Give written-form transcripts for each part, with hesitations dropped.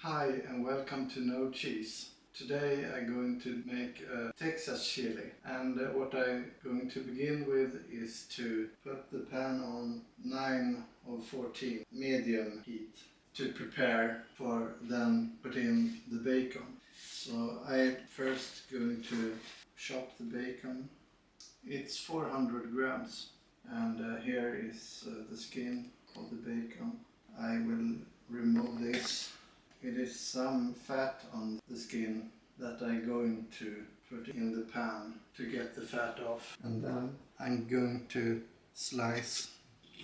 Hi and welcome to No Cheese. Today I'm going to make a Texas chili, and what I'm going to begin with is to put the pan on 9 or 14 medium heat to prepare for then put in the bacon. So I'm first going to chop the bacon. It's 400 grams, and here is the skin of the bacon. I will remove this. It is some fat on the skin that I'm going to put in the pan to get the fat off. And then I'm going to slice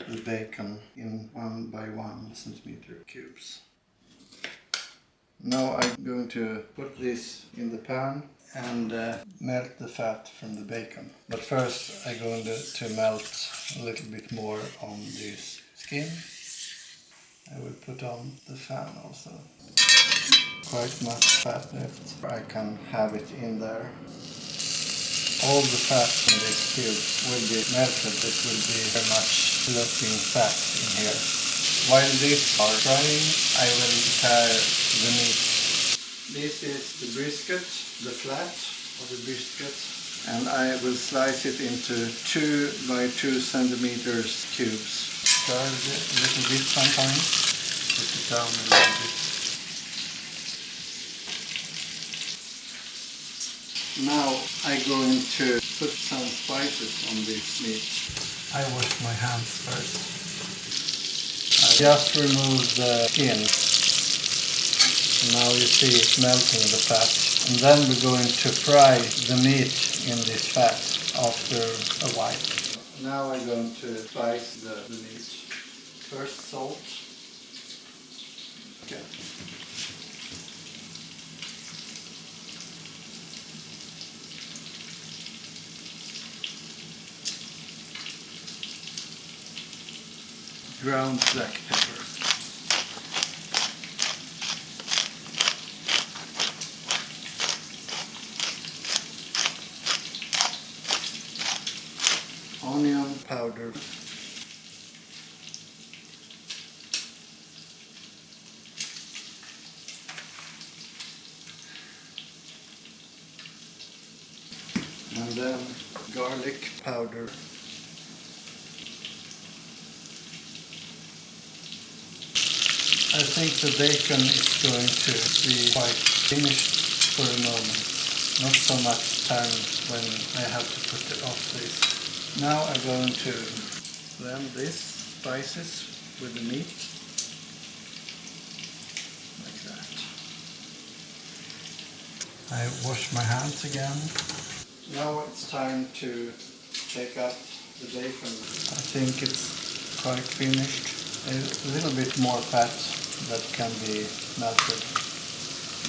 the bacon in 1 by 1 centimeter cubes. Now I'm going to put this in the pan and melt the fat from the bacon. But first I'm going to melt a little bit more on this skin. I will put on the fan also. Quite much fat left. I can have it in there. All the fat from this cube will be melted. It will be very much floating fat in here. While these are frying, I will prepare the meat. This is the brisket, the flat of the brisket, and I will slice it into 2 by 2 centimeters cubes. Stir it a little bit sometimes. Put it down a little bit. Now I'm going to put some spices on this meat. I wash my hands first. I just remove the skin. Now you see it melting the fat. And then we're going to fry the meat in this fat after a while. Now I'm going to spice the meat. First salt. Okay. Ground black pepper. Onion powder. And then garlic powder. I think the bacon is going to be quite finished for a moment. Not so much time when I have to put it off this. Now I'm going to blend this spices with the meat. Like that. I wash my hands again. Now it's time to take up the bacon. I think it's quite finished. A little bit more fat that can be melted.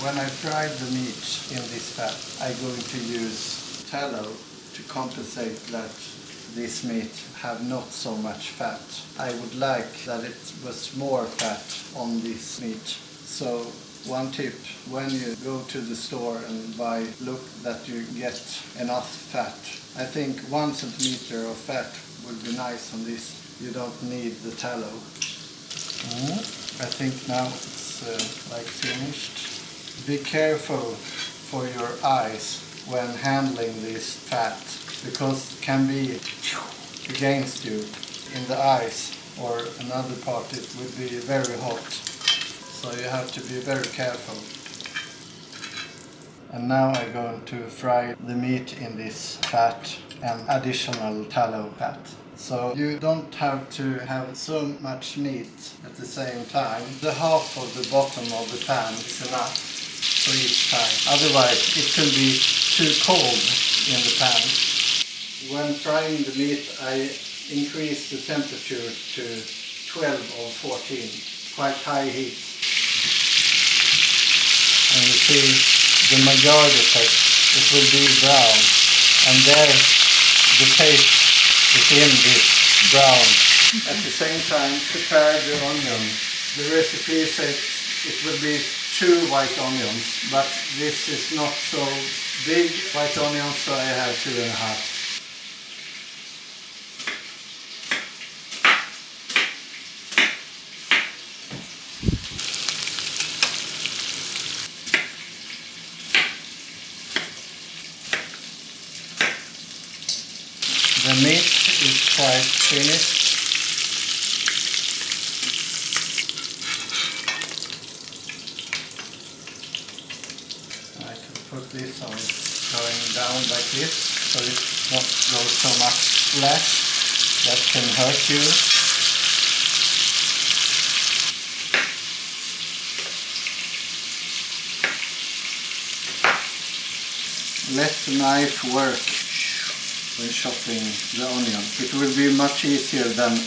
When I fry the meat in this fat, I'm going to use tallow to compensate that this meat have not so much fat. I would like that it was more fat on this meat. So one tip, when you go to the store and buy, look that you get enough fat. I think 1 centimeter of fat would be nice on this. You don't need the tallow. I think now it's like finished. Be careful for your eyes when handling this fat, because it can be against you in the eyes or another part. It would be very hot, so you have to be very careful. And now I'm going to fry the meat in this fat and additional tallow fat. So you don't have to have so much meat at the same time. The half of the bottom of the pan is enough for each time. Otherwise it can be too cold in the pan. When frying the meat, I increase the temperature to 12 or 14, quite high heat. And you see the Maillard effect, it will be brown. And there the taste is in this brown. At the same time, prepare the onion. The recipe says it will be 2 white onions, but this is not so big white onions, so I have 2.5. The meat is quite finished. I can put this on going down like this so it not goes so much flat. That can hurt you. Let the knife work when chopping the onion. It will be much easier than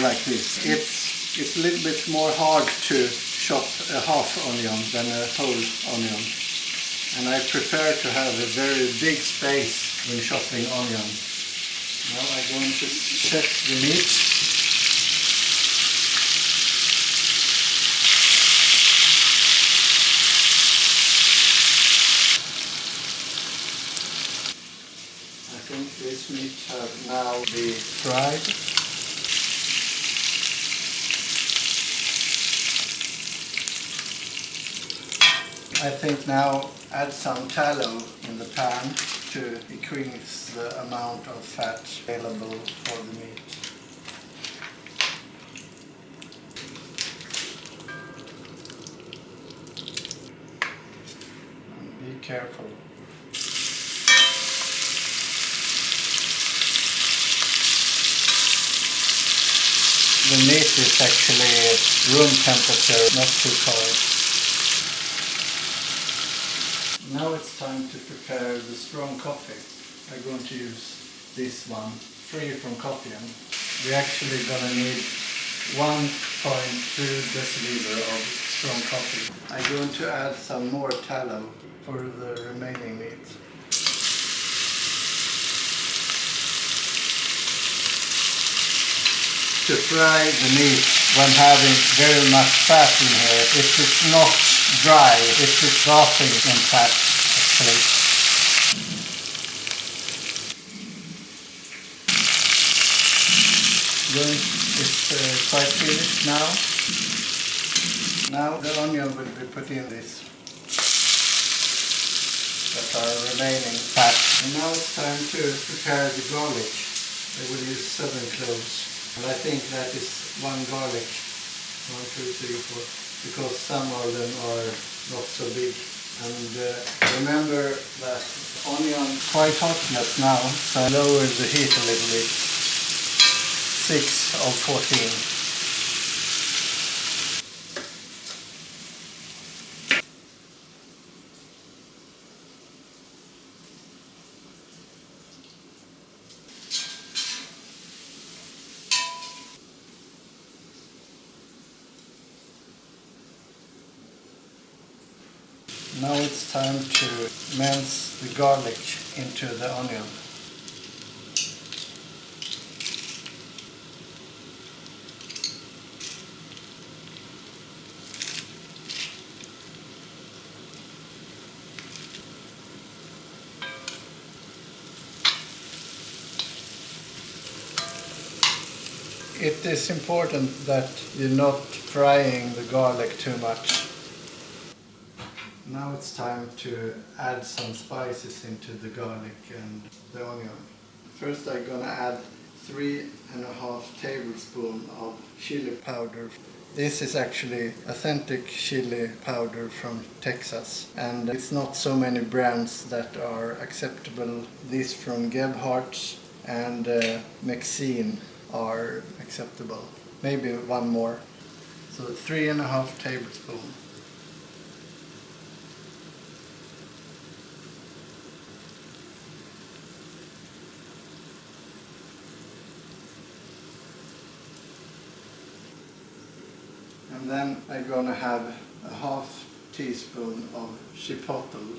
like this. It's a little bit more hard to chop a half onion than a whole onion. And I prefer to have a very big space when chopping onion. Now I'm going to check the meat. I think this meat has now been fried. I think now add some tallow in the pan to increase the amount of fat available for the meat. And be careful. The meat is actually room temperature, not too cold. Now it's time to prepare the strong coffee. I'm going to use this one, free from coffeine. We're actually going to need 1.2 deciliter of strong coffee. I'm going to add some more tallow for the remaining meat. To fry the meat when having very much fat in here, it is not dry, it is bathing in fat actually. It's quite finished now. Now the onion will be put in this that are remaining fat. And now it's time to prepare the garlic. I will use 7 cloves. And I think that is 1 garlic, 1, 2, 3, 4, because some of them are not so big. And remember that onion is quite hot now, so lower the heat a little bit. 6 of 14. Now it's time to mince the garlic into the onion. It is important that you're not frying the garlic too much. Now it's time to add some spices into the garlic and the onion. First I'm gonna add 3.5 tablespoons of chili powder. This is actually authentic chili powder from Texas, and it's not so many brands that are acceptable. These from Gebhardt's and Maxine are acceptable. Maybe one more. So 3.5 tablespoons. And then I'm gonna have a half teaspoon of chipotle.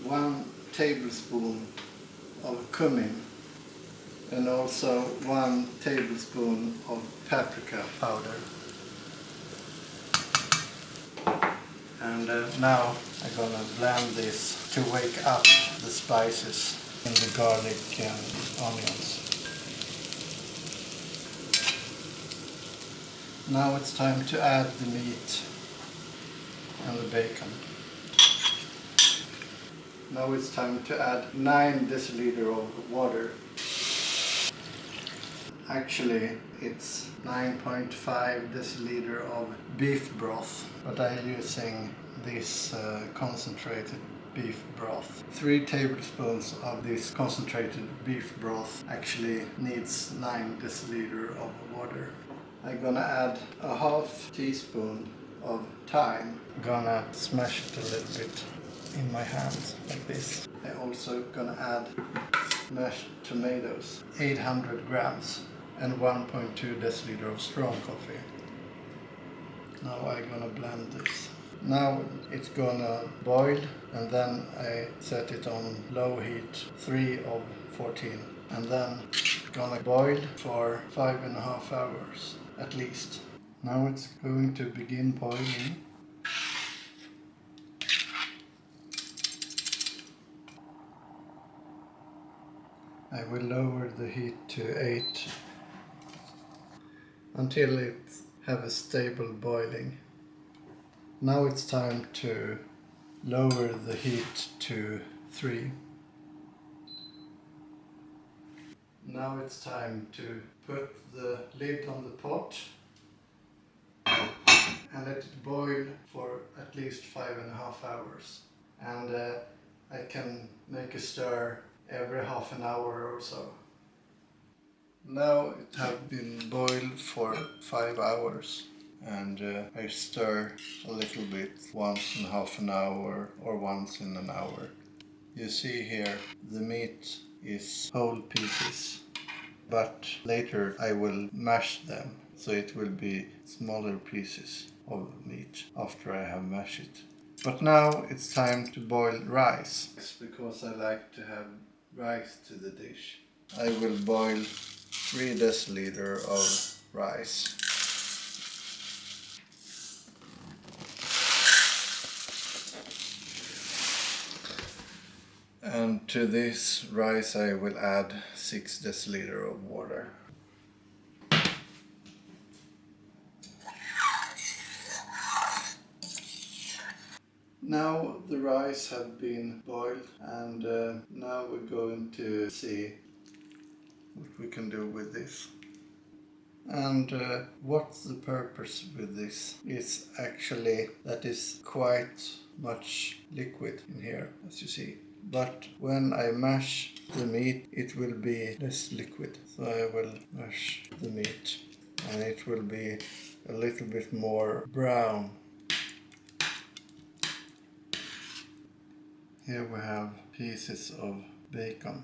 One tablespoon of cumin, and also 1 tablespoon of paprika powder. And now I'm gonna blend this to wake up the spices in the garlic and onions. Now it's time to add the meat and the bacon. Now it's time to add 9 deciliters of water. Actually, it's 9.5 deciliters of beef broth, but I'm using this concentrated beef broth. 3 tablespoons of this concentrated beef broth actually needs 9 deciliters of water. I'm gonna add a half teaspoon of thyme. Gonna smash it a little bit in my hands like this. I'm also gonna add mashed tomatoes, 800 grams, and 1.2 deciliters of strong coffee. Now I'm gonna blend this. Now it's gonna boil, and then I set it on low heat, 3 of 14, and then gonna boil for 5.5 hours at least. Now it's going to begin boiling. I will lower the heat to 8 until it have a stable boiling. Now it's time to lower the heat to 3. Now it's time to put the lid on the pot and let it boil for at least 5.5 hours. And I can make a stir every half an hour or so. Now it has been boiled for 5 hours, and I stir a little bit once in half an hour or once in an hour. You see here the meat is whole pieces, but later I will mash them, so it will be smaller pieces of meat after I have mashed it. But now it's time to boil rice, because I like to have rice to the dish. I will boil 3 deciliters of rice. And to this rice I will add 6 deciliters of water. Now the rice have been boiled, and now we're going to see what we can do with this. And what's the purpose with this? It's actually that is quite much liquid in here, as you see. But when I mash the meat, it will be less liquid. So I will mash the meat, and it will be a little bit more brown. Here we have pieces of bacon.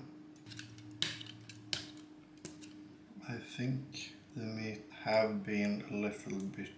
I think the meat have been a little bit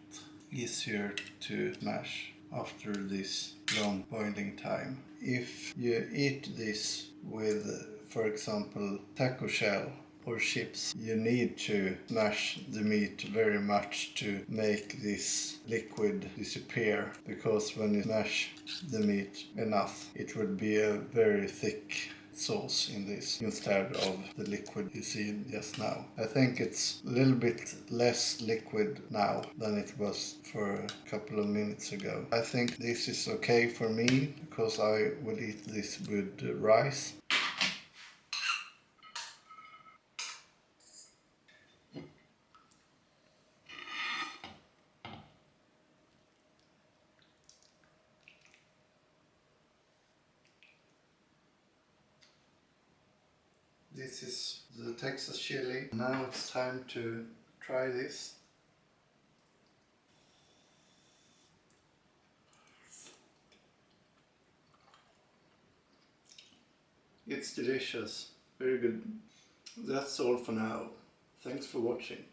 easier to mash after this long boiling time. If you eat this with, for example, taco shell or chips, you need to mash the meat very much to make this liquid disappear, because when you mash the meat enough, it will be a very thick sauce in this instead of the liquid you see just now. I think it's a little bit less liquid now than it was for a couple of minutes ago. I think this is okay for me, because I will eat this with rice. This is the Texas chili. Now it's time to try this. It's delicious. Very good. That's all for now. Thanks for watching.